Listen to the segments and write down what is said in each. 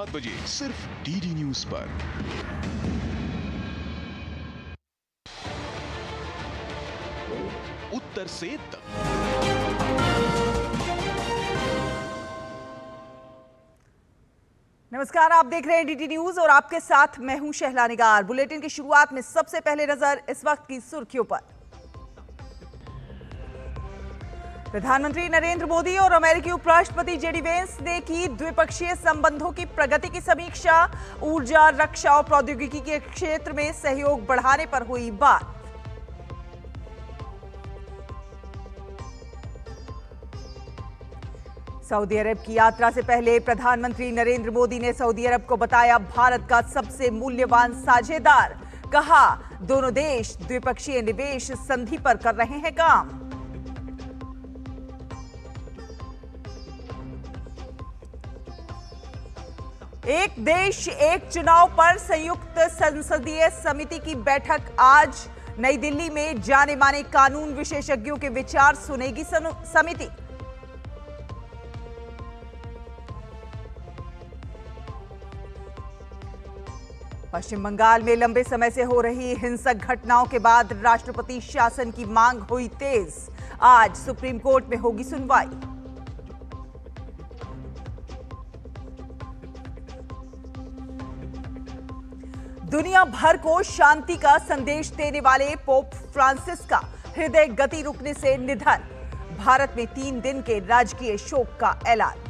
7 बजे सिर्फ DD news पर। उत्तर से नमस्कार, आप देख रहे हैं डीडी न्यूज और आपके साथ मैं हूं शहला निगार। बुलेटिन की शुरुआत में सबसे पहले नजर इस वक्त की सुर्खियों पर। प्रधानमंत्री नरेंद्र मोदी और अमेरिकी उपराष्ट्रपति जेडी वेंस ने की द्विपक्षीय संबंधों की प्रगति की समीक्षा। ऊर्जा, रक्षा और प्रौद्योगिकी के क्षेत्र में सहयोग बढ़ाने पर हुई बात। सऊदी अरब की यात्रा से पहले प्रधानमंत्री नरेंद्र मोदी ने सऊदी अरब को बताया भारत का सबसे मूल्यवान साझेदार। कहा, दोनों देश द्विपक्षीय निवेश संधि पर कर रहे हैं काम। एक देश एक चुनाव पर संयुक्त संसदीय समिति की बैठक आज नई दिल्ली में। जाने माने कानून विशेषज्ञों के विचार सुनेगी समिति। पश्चिम बंगाल में लंबे समय से हो रही हिंसक घटनाओं के बाद राष्ट्रपति शासन की मांग हुई तेज। आज सुप्रीम कोर्ट में होगी सुनवाई। दुनिया भर को शांति का संदेश देने वाले पोप फ्रांसिस का हृदय गति रुकने से निधन। भारत में 3 दिन के राजकीय शोक का ऐलान।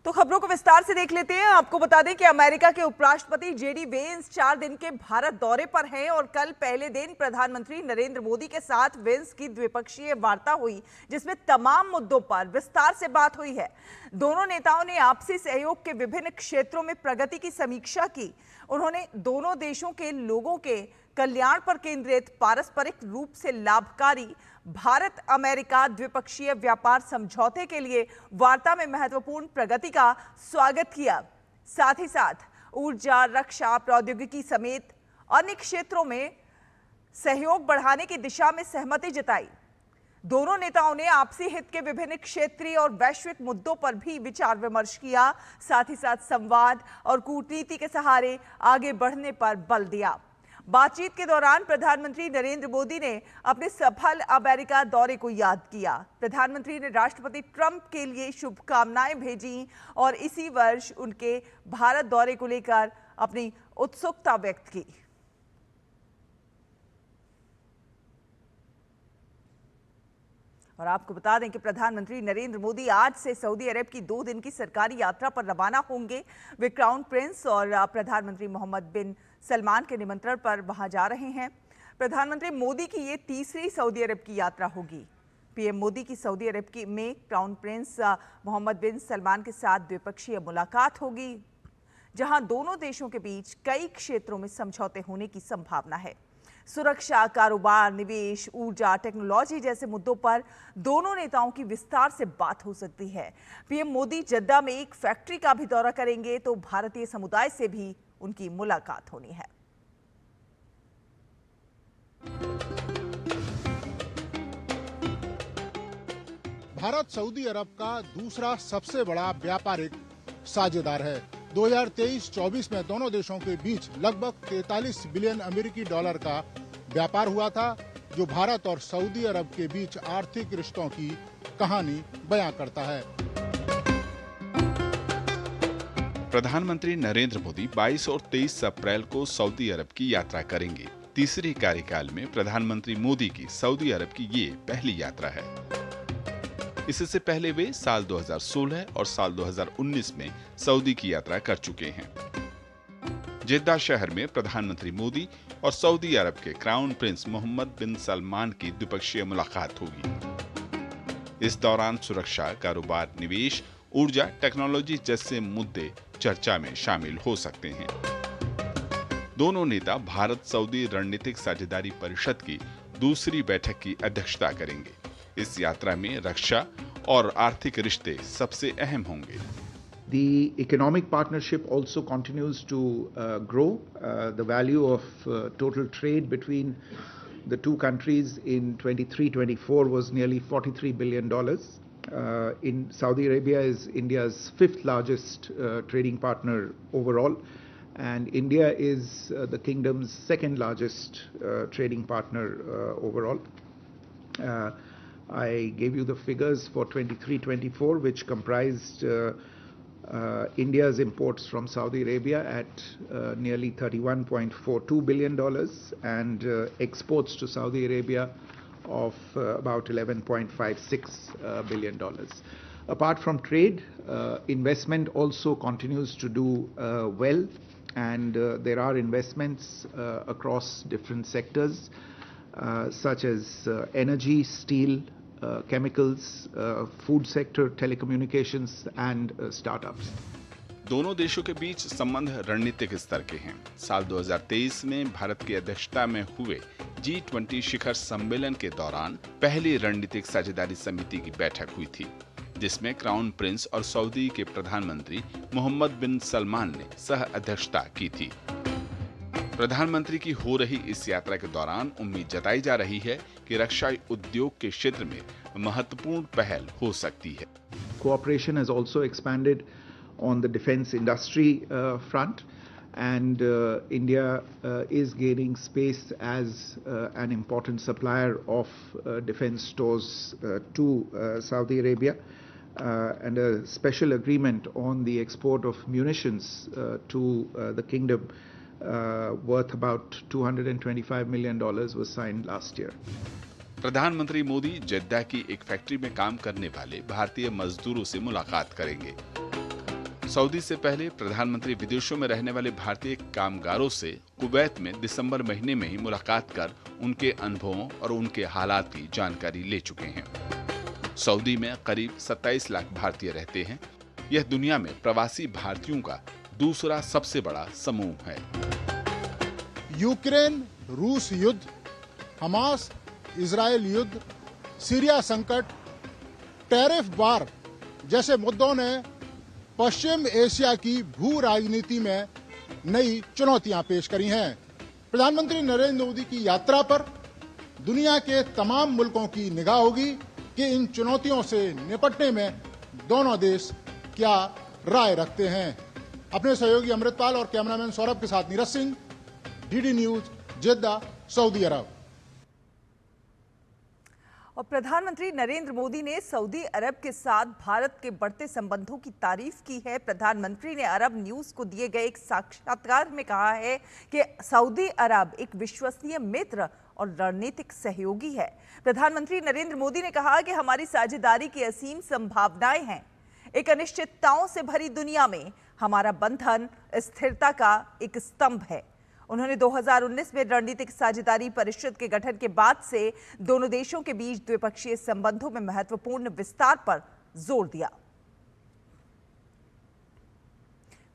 तो खबरों को विस्तार से देख लेते हैं। आपको बता दें कि अमेरिका के उपराष्ट्रपति जेडी वेंस 4 दिन के भारत दौरे पर हैं और कल पहले दिन प्रधानमंत्री नरेंद्र मोदी के साथ वेंस की द्विपक्षीय वार्ता हुई, जिसमें तमाम मुद्दों पर विस्तार से बात हुई है। दोनों नेताओं ने आपसी सहयोग के विभिन्न क्षेत्रों में प्रगति की समीक्षा की। उन्होंने दोनों देशों के लोगों के कल्याण पर केंद्रित पारस्परिक रूप से लाभकारी भारत अमेरिका द्विपक्षीय व्यापार समझौते के लिए वार्ता में महत्वपूर्ण प्रगति का स्वागत किया। साथ ही साथ ऊर्जा, रक्षा, प्रौद्योगिकी समेत अन्य क्षेत्रों में सहयोग बढ़ाने की दिशा में सहमति जताई। दोनों नेताओं ने आपसी हित के विभिन्न क्षेत्रीय और वैश्विक मुद्दों पर भी विचार विमर्श किया। साथ ही साथ संवाद और कूटनीति के सहारे आगे बढ़ने पर बल दिया। बातचीत के दौरान प्रधानमंत्री नरेंद्र मोदी ने अपने सफल अमेरिका दौरे को याद किया। प्रधानमंत्री ने राष्ट्रपति ट्रंप के लिए शुभकामनाएं भेजी और इसी वर्ष उनके भारत दौरे को लेकर अपनी उत्सुकता व्यक्त की। और आपको बता दें कि प्रधानमंत्री नरेंद्र मोदी आज से सऊदी अरब की 2 दिन की सरकारी यात्रा पर रवाना होंगे। वे क्राउन प्रिंस और प्रधानमंत्री मोहम्मद बिन सलमान के निमंत्रण पर वहां जा रहे हैं। प्रधानमंत्री मोदी की ये तीसरी सऊदी अरब की यात्रा होगी। पीएम मोदी की सऊदी अरब में क्राउन प्रिंस मोहम्मद बिन सलमान के साथ द्विपक्षीय मुलाकात होगी, जहां दोनों देशों के बीच कई क्षेत्रों में समझौते होने की संभावना है। सुरक्षा, कारोबार, निवेश, ऊर्जा, टेक्नोलॉजी जैसे मुद्दों पर दोनों नेताओं की विस्तार से बात हो सकती है। पीएम मोदी जद्दा में एक फैक्ट्री का भी दौरा करेंगे, तो भारतीय समुदाय से भी उनकी मुलाकात होनी है। भारत सऊदी अरब का दूसरा सबसे बड़ा व्यापारिक साझेदार है। 2023-24 में दोनों देशों के बीच लगभग 43 बिलियन अमेरिकी डॉलर का व्यापार हुआ था, जो भारत और सऊदी अरब के बीच आर्थिक रिश्तों की कहानी बयां करता है। प्रधानमंत्री नरेंद्र मोदी 22 और 23 अप्रैल को सऊदी अरब की यात्रा करेंगे। तीसरे कार्यकाल में प्रधानमंत्री मोदी की सऊदी अरब की ये पहली यात्रा है। इससे पहले वे साल 2016 और साल 2019 में सऊदी की यात्रा कर चुके हैं। जेद्दा शहर में प्रधानमंत्री मोदी और सऊदी अरब के क्राउन प्रिंस मोहम्मद बिन सलमान की द्विपक्षीय मुलाकात होगी। इस दौरान सुरक्षा, कारोबार, निवेश, ऊर्जा, टेक्नोलॉजी जैसे मुद्दे चर्चा में शामिल हो सकते हैं। दोनों नेता भारत सऊदी रणनीतिक साझेदारी परिषद की दूसरी बैठक की अध्यक्षता करेंगे। इस यात्रा में रक्षा और आर्थिक रिश्ते सबसे अहम होंगे। The economic partnership also continues to grow. The value of total trade between the two countries in 23-24 was nearly $43 billion. In Saudi Arabia is India's fifth largest trading partner overall, and India is the kingdom's second largest trading partner overall. I gave you the figures for 23-24, which comprised India's imports from Saudi Arabia at nearly $31.42 billion and exports to Saudi Arabia of about $11.56 billion. Apart from trade, investment also continues to do well, and there are investments across different sectors such as energy, steel, chemicals, food sector, telecommunications and startups. दोनों देशों के बीच संबंध रणनीतिक स्तर के हैं। साल 2023 में भारत की अध्यक्षता में हुए G20 शिखर सम्मेलन के दौरान पहली रणनीतिक साझेदारी समिति की बैठक हुई थी, जिसमें क्राउन प्रिंस और सऊदी के प्रधानमंत्री मोहम्मद बिन सलमान ने सह अध्यक्षता की थी। प्रधानमंत्री की हो रही इस यात्रा के दौरान उम्मीद जताई जा रही है कि रक्षा उद्योग के क्षेत्र में महत्वपूर्ण पहल हो सकती है। Cooperation has also expanded on the defense industry front, and India is gaining space as an important supplier of defense stores to Saudi Arabia, and a special agreement on the export of munitions to the kingdom worth about $225 million was signed last year. प्रधानमंत्री मोदी जेद्दा की एक factory में काम करने वाले भारतीय मजदूरों से मुलाकात करेंगे। सऊदी से पहले प्रधानमंत्री विदेशों में रहने वाले भारतीय कामगारों से कुवैत में दिसंबर महीने में ही मुलाकात कर उनके अनुभवों और उनके हालात की जानकारी ले चुके हैं। सऊदी में करीब 27 लाख भारतीय रहते हैं। यह दुनिया में प्रवासी भारतीयों का दूसरा सबसे बड़ा समूह है। यूक्रेन रूस युद्ध, हमास इजरायल युद्ध, सीरिया संकट, टैरिफ वार जैसे मुद्दों ने पश्चिम एशिया की भू राजनीति में नई चुनौतियां पेश करी हैं। प्रधानमंत्री नरेंद्र मोदी की यात्रा पर दुनिया के तमाम मुल्कों की निगाह होगी कि इन चुनौतियों से निपटने में दोनों देश क्या राय रखते हैं। अपने सहयोगी अमृतपाल और कैमरामैन सौरभ के साथ नीरज सिंह, डीडी न्यूज, जेद्दा, सऊदी अरब। और प्रधानमंत्री नरेंद्र मोदी ने सऊदी अरब के साथ भारत के बढ़ते संबंधों की तारीफ की है। प्रधानमंत्री ने अरब न्यूज को दिए गए एक साक्षात्कार में कहा है कि सऊदी अरब एक विश्वसनीय मित्र और रणनीतिक सहयोगी है। प्रधानमंत्री नरेंद्र मोदी ने कहा कि हमारी साझेदारी की असीम संभावनाएं हैं। एक अनिश्चितताओं से भरी दुनिया में हमारा बंधन स्थिरता का एक स्तंभ है। उन्होंने 2019 में रणनीतिक साझेदारी परिषद के गठन के बाद से दोनों देशों के बीच द्विपक्षीय संबंधों में महत्वपूर्ण विस्तार पर जोर दिया।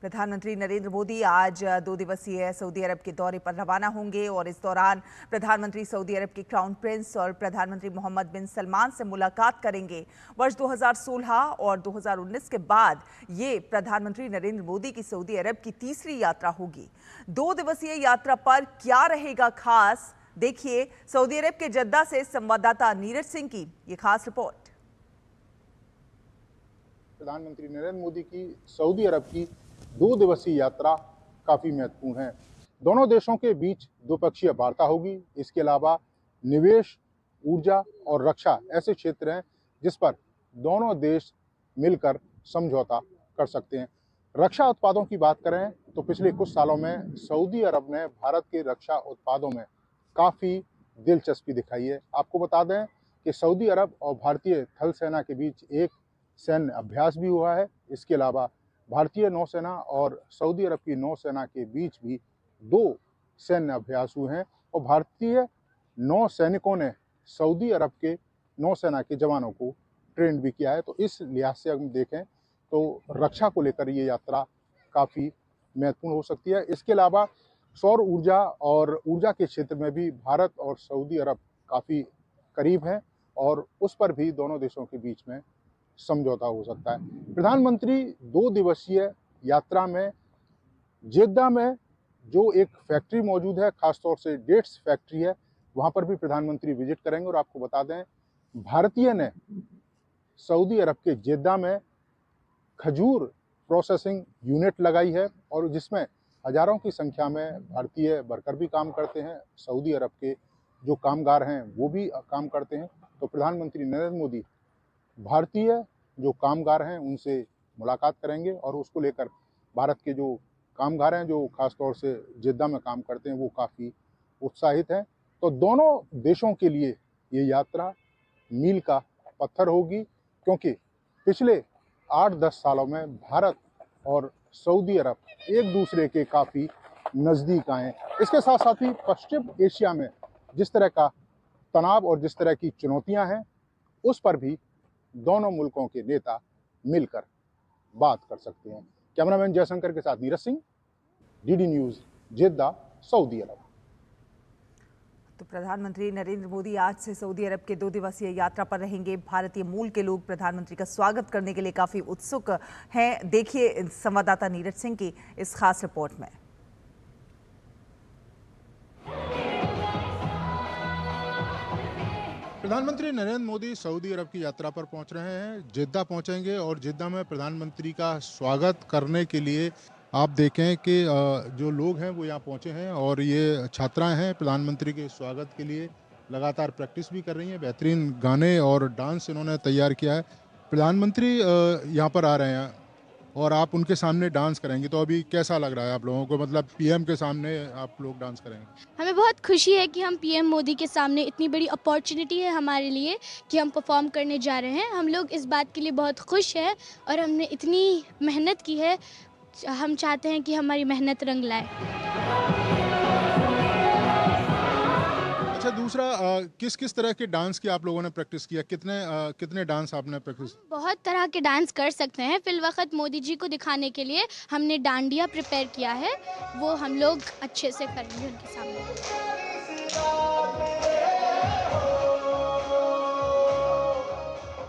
प्रधानमंत्री नरेंद्र मोदी आज 2 दिवसीय सऊदी अरब के दौरे पर रवाना होंगे और इस दौरान प्रधानमंत्री सऊदी अरब के क्राउन प्रिंस और प्रधानमंत्री मोहम्मद बिन सलमान से मुलाकात करेंगे। वर्ष 2016 और 2019 के बाद ये प्रधानमंत्री नरेंद्र मोदी की सऊदी अरब की तीसरी यात्रा होगी। 2 दिवसीय यात्रा पर क्या रहेगा खास, देखिए सऊदी अरब के जद्दा से संवाददाता नीरज सिंह की ये खास रिपोर्ट। प्रधानमंत्री नरेंद्र मोदी की सऊदी अरब की 2 दिवसीय यात्रा काफी महत्वपूर्ण है। दोनों देशों के बीच द्विपक्षीय वार्ता होगी। इसके अलावा निवेश, ऊर्जा और रक्षा ऐसे क्षेत्र हैं जिस पर दोनों देश मिलकर समझौता कर सकते हैं। रक्षा उत्पादों की बात करें तो पिछले कुछ सालों में सऊदी अरब ने भारत के रक्षा उत्पादों में काफी दिलचस्पी दिखाई है। आपको बता दें कि सऊदी अरब और भारतीय थल सेना के बीच एक सैन्य अभ्यास भी हुआ है। इसके अलावा भारतीय नौसेना और सऊदी अरब की नौसेना के बीच भी 2 सैन्य अभ्यास हुए हैं और भारतीय नौ सैनिकों ने सऊदी अरब के नौसेना के जवानों को ट्रेन भी किया है। तो इस लिहाज से हम देखें तो रक्षा को लेकर ये यात्रा काफ़ी महत्वपूर्ण हो सकती है। इसके अलावा सौर ऊर्जा और ऊर्जा के क्षेत्र में भी भारत और सऊदी अरब काफ़ी करीब हैं और उस पर भी दोनों देशों के बीच में समझौता हो सकता है। प्रधानमंत्री 2 दिवसीय यात्रा में जेद्दा में जो एक फैक्ट्री मौजूद है, खासतौर से डेट्स फैक्ट्री है, वहां पर भी प्रधानमंत्री विजिट करेंगे। और आपको बता दें, भारतीय ने सऊदी अरब के जेद्दा में खजूर प्रोसेसिंग यूनिट लगाई है और जिसमें हजारों की संख्या में भारतीय वर्कर भी काम करते हैं, सऊदी अरब के जो कामगार हैं वो भी काम करते हैं। तो प्रधानमंत्री नरेंद्र मोदी भारतीय जो कामगार हैं उनसे मुलाकात करेंगे और उसको लेकर भारत के जो कामगार हैं जो खासतौर से जेद्दा में काम करते हैं वो काफ़ी उत्साहित हैं। तो दोनों देशों के लिए ये यात्रा मील का पत्थर होगी, क्योंकि पिछले 8-10 सालों में भारत और सऊदी अरब एक दूसरे के काफ़ी नज़दीक आए। इसके साथ साथ ही पश्चिम एशिया में जिस तरह का तनाव और जिस तरह की चुनौतियां हैं उस पर भी दोनों मुल्कों के नेता मिलकर बात कर सकते हैं। कैमरामैन जयशंकर के साथ नीरज सिंह, डीडी न्यूज़, जेद्दा, सऊदी अरब। तो प्रधानमंत्री नरेंद्र मोदी आज से सऊदी अरब के 2 दिवसीय यात्रा पर रहेंगे। भारतीय मूल के लोग प्रधानमंत्री का स्वागत करने के लिए काफी उत्सुक हैं। देखिए संवाददाता नीरज सिंह की इस खास रिपोर्ट में। प्रधानमंत्री नरेंद्र मोदी सऊदी अरब की यात्रा पर पहुंच रहे हैं, जेद्दा पहुंचेंगे और जेद्दा में प्रधानमंत्री का स्वागत करने के लिए आप देखें कि जो लोग हैं वो यहाँ पहुँचे हैं और ये छात्राएं हैं प्रधानमंत्री के स्वागत के लिए लगातार प्रैक्टिस भी कर रही हैं। बेहतरीन गाने और डांस इन्होंने तैयार किया है। प्रधानमंत्री यहाँ पर आ रहे हैं और आप उनके सामने डांस करेंगे, तो अभी कैसा लग रहा है आप लोगों को? मतलब पीएम के सामने आप लोग डांस करेंगे। हमें बहुत खुशी है कि हम पीएम मोदी के सामने, इतनी बड़ी अपॉर्चुनिटी है हमारे लिए कि हम परफॉर्म करने जा रहे हैं। हम लोग इस बात के लिए बहुत खुश हैं और हमने इतनी मेहनत की है। हम चाहते हैं कि हमारी मेहनत रंग लाए। अच्छा, दूसरा किस किस तरह के डांस की आप लोगों ने प्रैक्टिस किया? कितने डांस आपने प्रैक्टिस? बहुत तरह के डांस कर सकते हैं। फिल वक्त मोदी जी को दिखाने के लिए हमने डांडिया प्रिपेयर किया है, वो हम लोग अच्छे से करेंगे उनके सामने।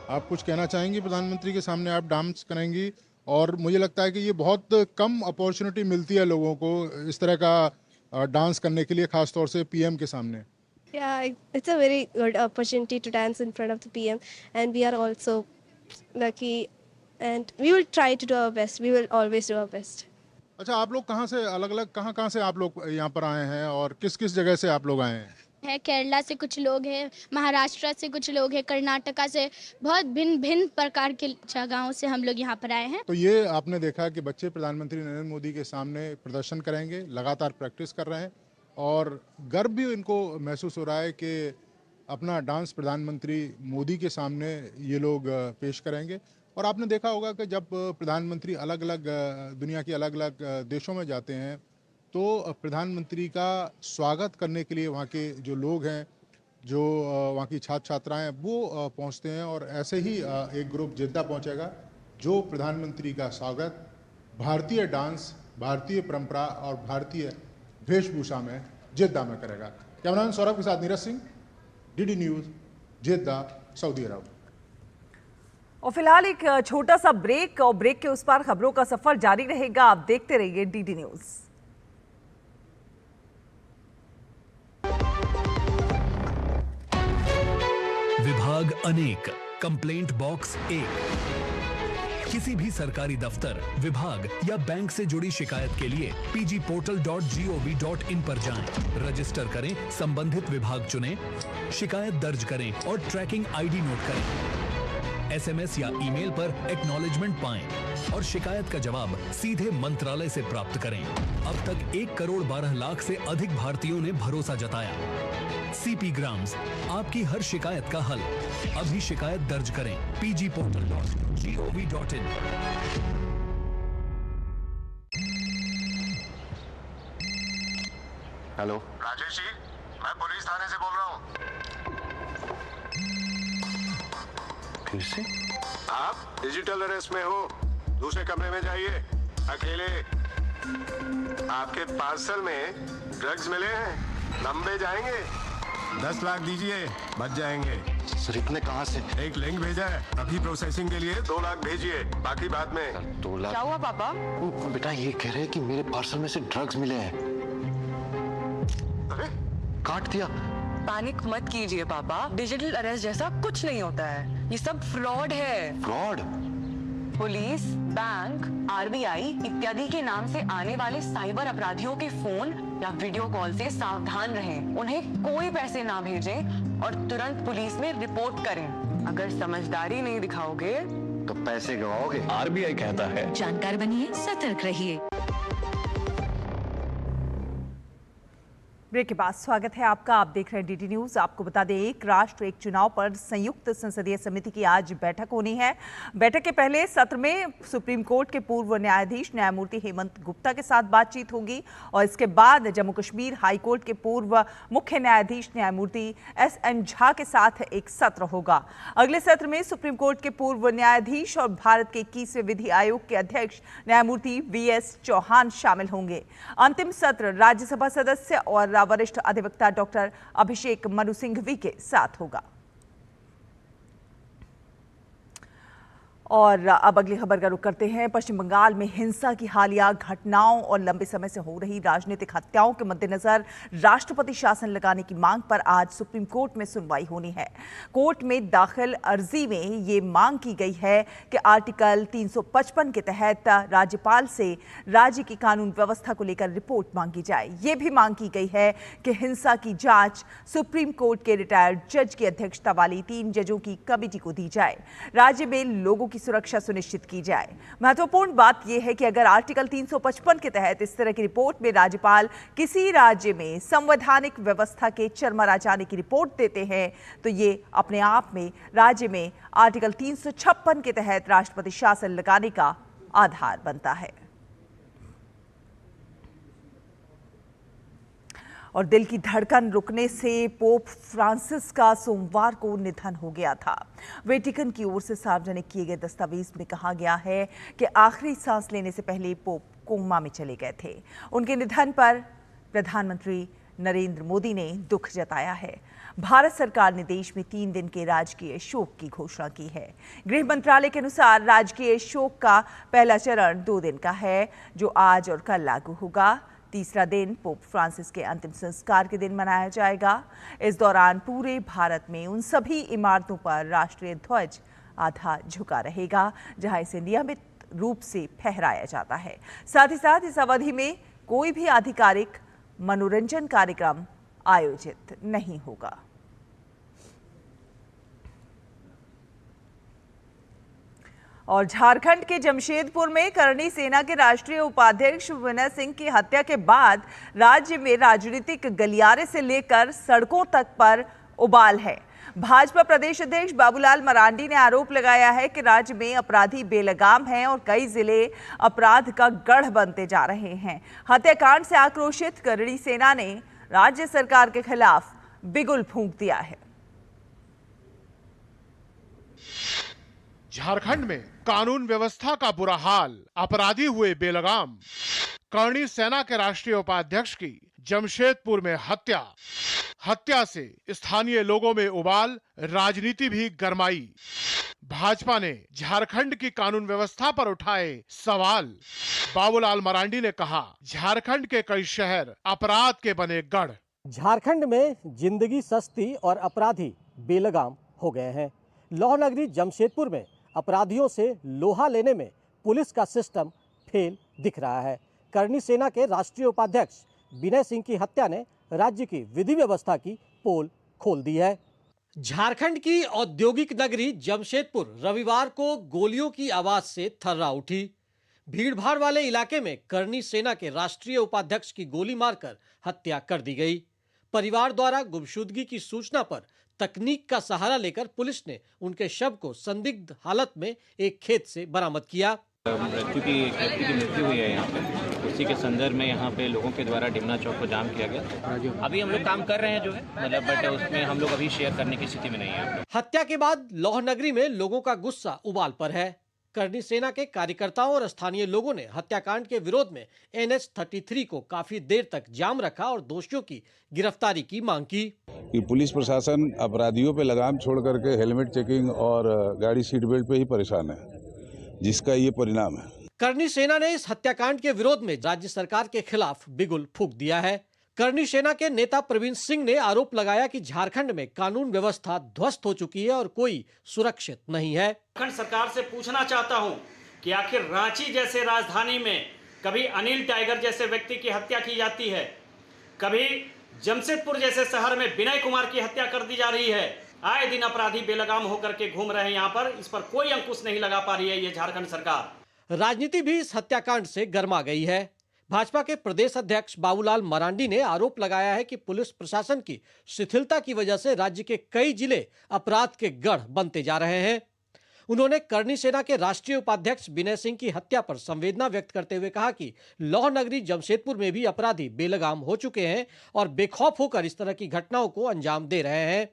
आप कुछ कहना चाहेंगी? प्रधानमंत्री के सामने आप डांस करेंगी और मुझे लगता है कि ये बहुत कम अपॉर्चुनिटी मिलती है लोगों को इस तरह का डांस करने के लिए, खासतौर से पीएम के सामने। Yeah, it's a very good opportunity to dance in front of the PM, and we are also lucky, and we will try to do our best. We will always do our best. अच्छा, आप लोग कहाँ से कहाँ से आप लोग यहाँ पर आए हैं और किस किस जगह से आप लोग आए हैं? केरला से कुछ लोग हैं, महाराष्ट्र से कुछ लोग हैं, कर्नाटका से, बहुत भिन्न भिन्न प्रकार के जगहों से हम लोग यहाँ पर आए हैं। तो ये आपने देखा कि बच्चे प्रधानमंत्री नरेंद्र मोदी के सामने प्रदर्शन करेंगे, लगातार प्रैक्टिस कर रहे हैं और गर्व भी इनको महसूस हो रहा है कि अपना डांस प्रधानमंत्री मोदी के सामने ये लोग पेश करेंगे। और आपने देखा होगा कि जब प्रधानमंत्री अलग अलग दुनिया के अलग अलग देशों में जाते हैं तो प्रधानमंत्री का स्वागत करने के लिए वहाँ के जो लोग हैं, जो वहाँ की छात्र छात्राएं हैं, वो पहुँचते हैं। और ऐसे ही एक ग्रुप जेद्दा पहुँचेगा जो प्रधानमंत्री का स्वागत भारतीय डांस, भारतीय परंपरा और भारतीय वेशभूषा में जेद्दा में करेगा। कैमरामैन सौरभ के साथ नीरज सिंह, डीडी न्यूज़, जेद्दा, सऊदी अरब। और फिलहाल एक छोटा सा ब्रेक, और ब्रेक के उस पार खबरों का सफर जारी रहेगा। आप देखते रहिए डीडी न्यूज़। विभाग अनेक, कंप्लेंट बॉक्स 1। किसी भी सरकारी दफ्तर, विभाग या बैंक से जुड़ी शिकायत के लिए pgportal.gov.in पर जाएं, रजिस्टर करें, संबंधित विभाग चुनें, शिकायत दर्ज करें और ट्रैकिंग आईडी नोट करें। एसएमएस या ईमेल पर एक्नॉलेजमेंट पाएं और शिकायत का जवाब सीधे मंत्रालय से प्राप्त करें। अब तक 1 करोड़ 12 लाख से अधिक भारतीयों ने भरोसा जताया। सीपी ग्राम्स, आपकी हर शिकायत का हल। अभी शिकायत दर्ज करें pgportal.gov.in। हेलो राजेश जी, मैं पुलिस थाने से बोल रहा हूँ। फिर से? आप डिजिटल अरेस्ट में हो, दूसरे कमरे में जाइए, अकेले। आपके पार्सल में ड्रग्स मिले हैं, लंबे जाएंगे। 10 लाख दीजिए, बच जाएंगे। सर इतने कहाँ से? एक लिंक भेजा है, अभी प्रोसेसिंग के लिए 2 लाख भेजिए, बाकी बाद में। 2 लाख? क्या हुआ पापा? बेटा ये कह रहे हैं कि मेरे पार्सल में से ड्रग्स मिले हैं। अरे काट दिया। पैनिक मत कीजिए पापा, डिजिटल अरेस्ट जैसा कुछ नहीं होता है, ये सब फ्रॉड है। फ्रॉड? पुलिस, बैंक, आरबीआई इत्यादि के नाम से आने वाले साइबर अपराधियों के फोन या वीडियो कॉल से सावधान रहें। उन्हें कोई पैसे ना भेजें और तुरंत पुलिस में रिपोर्ट करें। अगर समझदारी नहीं दिखाओगे तो पैसे गवाओगे। आरबीआई कहता है, जानकार बनिए, सतर्क रहिए। ब्रेक के बाद स्वागत है आपका। आप देख रहे हैं डीडी न्यूज। आपको बता दें, एक राष्ट्र एक चुनाव पर संयुक्त संसदीय समिति की आज बैठक होनी है। बैठक के पहले सत्र में सुप्रीम कोर्ट के पूर्व न्यायाधीश न्यायमूर्ति हेमंत गुप्ता के साथ बातचीत होगी और इसके बाद जम्मू कश्मीर हाई कोर्ट के पूर्व मुख्य न्यायाधीश न्यायमूर्ति SN झा के साथ एक सत्र होगा। अगले सत्र में सुप्रीम कोर्ट के पूर्व न्यायाधीश और भारत के 21वें विधि आयोग के अध्यक्ष न्यायमूर्ति VS चौहान शामिल होंगे। अंतिम सत्र राज्यसभा सदस्य और वरिष्ठ अधिवक्ता डॉक्टर अभिषेक मनु सिंघवी के साथ होगा। और अब अगली खबर का रुख करते हैं। पश्चिम बंगाल में हिंसा की हालिया घटनाओं और लंबे समय से हो रही राजनीतिक हत्याओं के मद्देनजर राष्ट्रपति शासन लगाने की मांग पर आज सुप्रीम कोर्ट में सुनवाई होनी है। कोर्ट में दाखिल अर्जी में ये मांग की गई है कि आर्टिकल 355 के तहत राज्यपाल से राज्य की कानून व्यवस्था को लेकर रिपोर्ट मांगी जाए। ये भी मांग की गई है कि हिंसा की जांच सुप्रीम कोर्ट के रिटायर्ड जज की अध्यक्षता वाली 3 जजों की कमेटी को दी जाए। राज्य में लोगों सुरक्षा सुनिश्चित की जाए। महत्वपूर्ण बात यह है कि अगर आर्टिकल 355 के तहत इस तरह की रिपोर्ट में राज्यपाल किसी राज्य में संवैधानिक व्यवस्था के चरमरा जाने की रिपोर्ट देते हैं तो ये अपने आप में राज्य में आर्टिकल 356 के तहत राष्ट्रपति शासन लगाने का आधार बनता है। और दिल की धड़कन रुकने से पोप फ्रांसिस का सोमवार को निधन हो गया था। वेटिकन की ओर से सार्वजनिक किए गए दस्तावेज में कहा गया है कि आखिरी सांस लेने से पहले पोप कोमा में चले गए थे। उनके निधन पर प्रधानमंत्री नरेंद्र मोदी ने दुख जताया है। भारत सरकार ने देश में 3 दिन के राजकीय शोक की घोषणा की है। गृह मंत्रालय के अनुसार राजकीय शोक का पहला चरण 2 दिन का है, जो आज और कल लागू होगा। तीसरा दिन पोप फ्रांसिस के अंतिम संस्कार के दिन मनाया जाएगा। इस दौरान पूरे भारत में उन सभी इमारतों पर राष्ट्रीय ध्वज आधा झुका रहेगा जहां इसे नियमित रूप से फहराया जाता है। साथ ही साथ इस अवधि में कोई भी आधिकारिक मनोरंजन कार्यक्रम आयोजित नहीं होगा। और झारखंड के जमशेदपुर में करणी सेना के राष्ट्रीय उपाध्यक्ष विनय सिंह की हत्या के बाद राज्य में राजनीतिक गलियारे से लेकर सड़कों तक पर उबाल है। भाजपा प्रदेश अध्यक्ष बाबूलाल मरांडी ने आरोप लगाया है कि राज्य में अपराधी बेलगाम हैं और कई जिले अपराध का गढ़ बनते जा रहे हैं। हत्याकांड से आक्रोशित करणी सेना ने राज्य सरकार के खिलाफ बिगुल फूंक दिया है। झारखंड में कानून व्यवस्था का बुरा हाल, अपराधी हुए बेलगाम। करणी सेना के राष्ट्रीय उपाध्यक्ष की जमशेदपुर में हत्या से स्थानीय लोगों में उबाल, राजनीति भी गरमाई। भाजपा ने झारखंड की कानून व्यवस्था पर उठाए सवाल। बाबूलाल मरांडी ने कहा, झारखंड के कई शहर अपराध के बने गढ़। झारखंड में जिंदगी सस्ती और अपराधी बेलगाम हो गए हैं। लौह नगरी जमशेदपुर में अपराधियों से लोहा लेने में पुलिस का सिस्टम फेल दिख रहा है। करणी सेना के राष्ट्रीय उपाध्यक्ष विनय सिंह की हत्या ने राज्य की विधि व्यवस्था की पोल खोल दी है। झारखंड की औद्योगिक नगरी जमशेदपुर रविवार को गोलियों की आवाज से थर्रा उठी। भीड़भाड़ वाले इलाके में करणी सेना के राष्ट्रीय उपाध्यक्ष की गोली मारकर हत्या कर दी गई। परिवार द्वारा गुमशुदगी की सूचना पर तकनीक का सहारा लेकर पुलिस ने उनके शव को संदिग्ध हालत में एक खेत से बरामद किया। मृत्यु की एक व्यक्ति की मृत्यु हुई है यहाँ पे, उसी के संदर्भ में यहाँ पे लोगों के द्वारा डिमना चौक को जाम किया गया। अभी हम लोग काम कर रहे हैं जो है मतलब, बट उसमें हम लोग अभी शेयर करने की स्थिति में नहीं है। हत्या के बाद लौह नगरी में लोगों का गुस्सा उबाल पर है। करणी सेना के कार्यकर्ताओं और स्थानीय लोगों ने हत्याकांड के विरोध में NH-33 को काफी देर तक जाम रखा और दोषियों की गिरफ्तारी की मांग की। कि पुलिस प्रशासन अपराधियों पे लगाम छोड़ करके हेलमेट चेकिंग और गाड़ी सीट बेल्ट पे ही परेशान है, जिसका ये परिणाम है। करणी सेना ने इस हत्याकांड के विरोध में राज्य सरकार के खिलाफ बिगुल फूंक दिया है। करनी सेना के नेता प्रवीण सिंह ने आरोप लगाया कि झारखंड में कानून व्यवस्था ध्वस्त हो चुकी है और कोई सुरक्षित नहीं है। झारखंड सरकार से पूछना चाहता हूं कि आखिर रांची जैसे राजधानी में कभी अनिल टाइगर जैसे व्यक्ति की हत्या की जाती है, कभी जमशेदपुर जैसे शहर में विनय कुमार की हत्या कर दी जा रही है। आए दिन अपराधी बेलगाम होकर के घूम रहे हैं यहाँ पर, इस पर कोई अंकुश नहीं लगा पा रही है ये झारखंड सरकार। राजनीति भी इस हत्याकांड से गर्मा गई है। भाजपा के प्रदेश अध्यक्ष बाबूलाल मरांडी ने आरोप लगाया है कि पुलिस प्रशासन की शिथिलता की वजह से राज्य के कई जिले अपराध के गढ़ बनते जा रहे हैं। उन्होंने करनी सेना के राष्ट्रीय उपाध्यक्ष विनय सिंह की हत्या पर संवेदना व्यक्त करते हुए कहा कि लौह नगरी जमशेदपुर में भी अपराधी बेलगाम हो चुके हैं और बेखौफ होकर इस तरह की घटनाओं को अंजाम दे रहे हैं।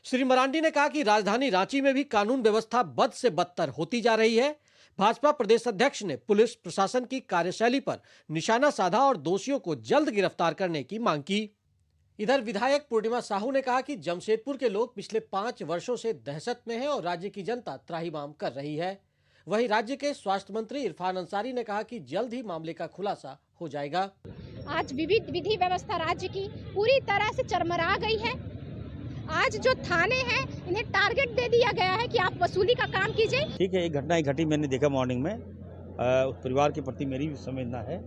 श्री मरांडी ने कहा कि राजधानी रांची में भी कानून व्यवस्था बद से बदतर होती जा रही है। भाजपा प्रदेश अध्यक्ष ने पुलिस प्रशासन की कार्यशैली पर निशाना साधा और दोषियों को जल्द गिरफ्तार करने की मांग की। इधर विधायक पूर्णिमा साहू ने कहा कि जमशेदपुर के लोग पिछले 5 वर्षों से दहशत में हैं और राज्य की जनता त्राहिमाम कर रही है। वहीं राज्य के स्वास्थ्य मंत्री इरफान अंसारी ने कहा कि जल्द ही मामले का खुलासा हो जाएगा। आज विविध विधि व्यवस्था राज्य की पूरी तरह से चरमरा गई है। आज जो थाने हैं इन्हें टारगेट दे दिया गया है कि आप वसूली का काम कीजिए। ठीक है, एक घटना घटी, मैंने देखा मॉर्निंग में। उस परिवार के प्रति मेरी भी संवेदना है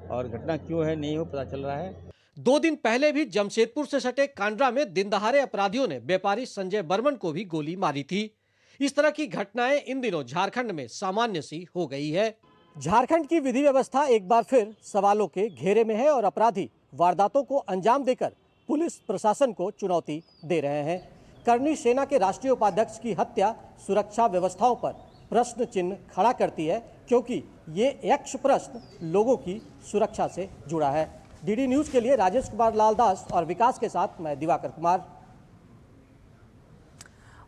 और घटना क्यों है नहीं हो पता चल रहा है। 2 दिन पहले भी जमशेदपुर से सटे कांड्रा में दिन दहाड़े अपराधियों ने व्यापारी संजय बर्मन को भी गोली मारी थी। इस तरह की घटनाएं इन दिनों झारखंड में सामान्य सी हो गई है। झारखंड की विधि व्यवस्था एक बार फिर सवालों के घेरे में है और अपराधी वारदातों को अंजाम देकर पुलिस प्रशासन को चुनौती दे रहे हैं। करनी सेना के राष्ट्रीय उपाध्यक्ष की हत्या सुरक्षा व्यवस्थाओं पर प्रश्न चिन्ह खड़ा करती है, क्योंकि ये यक्ष प्रश्न लोगों की सुरक्षा से जुड़ा है। डीडी न्यूज के लिए राजेश कुमार लालदास और विकास के साथ मैं दिवाकर कुमार।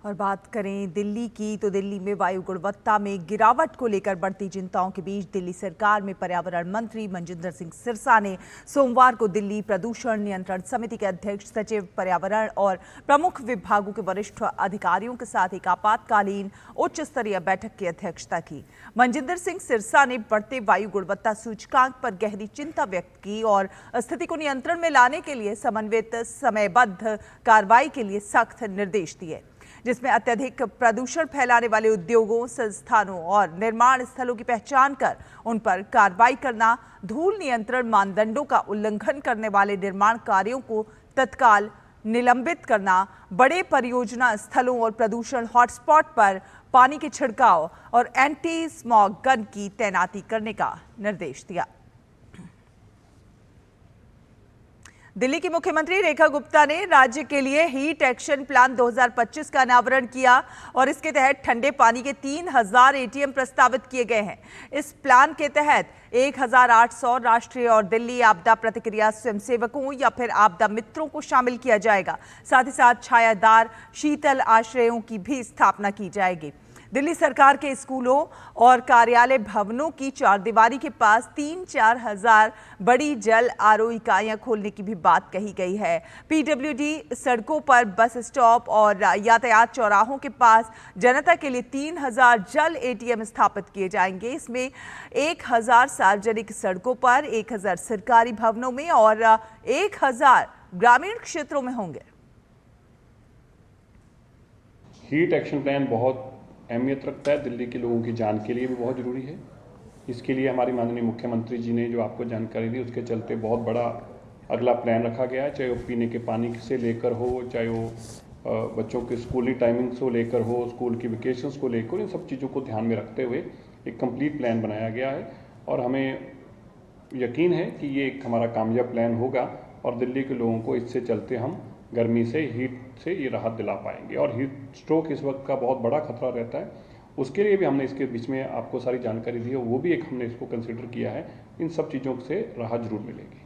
और बात करें दिल्ली की, तो दिल्ली में वायु गुणवत्ता में गिरावट को लेकर बढ़ती चिंताओं के बीच दिल्ली सरकार में पर्यावरण मंत्री मंजिंदर सिंह सिरसा ने सोमवार को दिल्ली प्रदूषण नियंत्रण समिति के अध्यक्ष, सचिव पर्यावरण और प्रमुख विभागों के वरिष्ठ अधिकारियों के साथ एक आपातकालीन उच्च स्तरीय बैठक की अध्यक्षता की। मंजिंदर सिंह सिरसा ने बढ़ते वायु गुणवत्ता सूचकांक पर गहरी चिंता व्यक्त की और स्थिति को नियंत्रण में लाने के लिए समन्वित समयबद्ध कार्रवाई के लिए सख्त निर्देश दिए, जिसमें अत्यधिक प्रदूषण फैलाने वाले उद्योगों, संस्थानों और निर्माण स्थलों की पहचान कर उन पर कार्रवाई करना, धूल नियंत्रण मानदंडों का उल्लंघन करने वाले निर्माण कार्यों को तत्काल निलंबित करना, बड़े परियोजना स्थलों और प्रदूषण हॉटस्पॉट पर पानी के छिड़काव और एंटी स्मॉग गन की तैनाती करने का निर्देश दिया। दिल्ली की मुख्यमंत्री रेखा गुप्ता ने राज्य के लिए हीट एक्शन प्लान 2025 का अनावरण किया और इसके तहत ठंडे पानी के 3000 एटीएम प्रस्तावित किए गए हैं। इस प्लान के तहत 1800 राष्ट्रीय और दिल्ली आपदा प्रतिक्रिया स्वयंसेवकों या फिर आपदा मित्रों को शामिल किया जाएगा। साथ ही साथ छायादार शीतल आश्रयों की भी स्थापना की जाएगी। दिल्ली सरकार के स्कूलों और कार्यालय भवनों की चारदीवारी के पास 3-4 हजार बड़ी जल आरओ इकाइयां खोलने की भी बात कही गई है। पीडब्ल्यूडी सड़कों पर, बस स्टॉप और यातायात चौराहों के पास जनता के लिए 3000 जल एटीएम स्थापित किए जाएंगे। इसमें 1000 सार्वजनिक सड़कों पर, 1000 सरकारी भवनों में और 1000 ग्रामीण क्षेत्रों में होंगे। हीट एक्शन प्लान बहुत अहमियत रखता है, दिल्ली के लोगों की जान के लिए भी बहुत ज़रूरी है। इसके लिए हमारी माननीय मुख्यमंत्री जी ने जो आपको जानकारी दी, उसके चलते बहुत बड़ा अगला प्लान रखा गया है, चाहे वो पीने के पानी से लेकर हो, चाहे वो बच्चों के स्कूली टाइमिंग से लेकर हो, स्कूल की वेकेशंस को लेकर, इन सब चीज़ों को ध्यान में रखते हुए एक कंप्लीट प्लान बनाया गया है और हमें यकीन है कि ये एक हमारा कामयाब प्लान होगा और दिल्ली के लोगों को इससे चलते हम गर्मी से, हीट से ये राहत दिला पाएंगे। और हीट स्ट्रोक इस वक्त का बहुत बड़ा खतरा रहता है, उसके लिए भी हमने इसके बीच में आपको सारी जानकारी दी है, वो भी एक हमने इसको कंसिडर किया है। इन सब चीज़ों से राहत जरूर मिलेगी।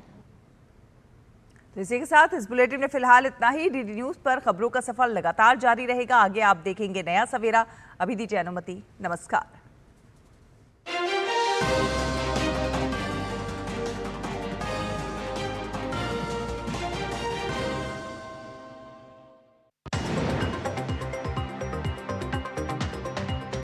तो इसी के साथ इस बुलेटिन में फिलहाल इतना ही। डीडी न्यूज़ पर खबरों का सफर लगातार जारी रहेगा। आगे आप देखेंगे नया सवेरा। अभी दीजिए अनुमति। नमस्कार।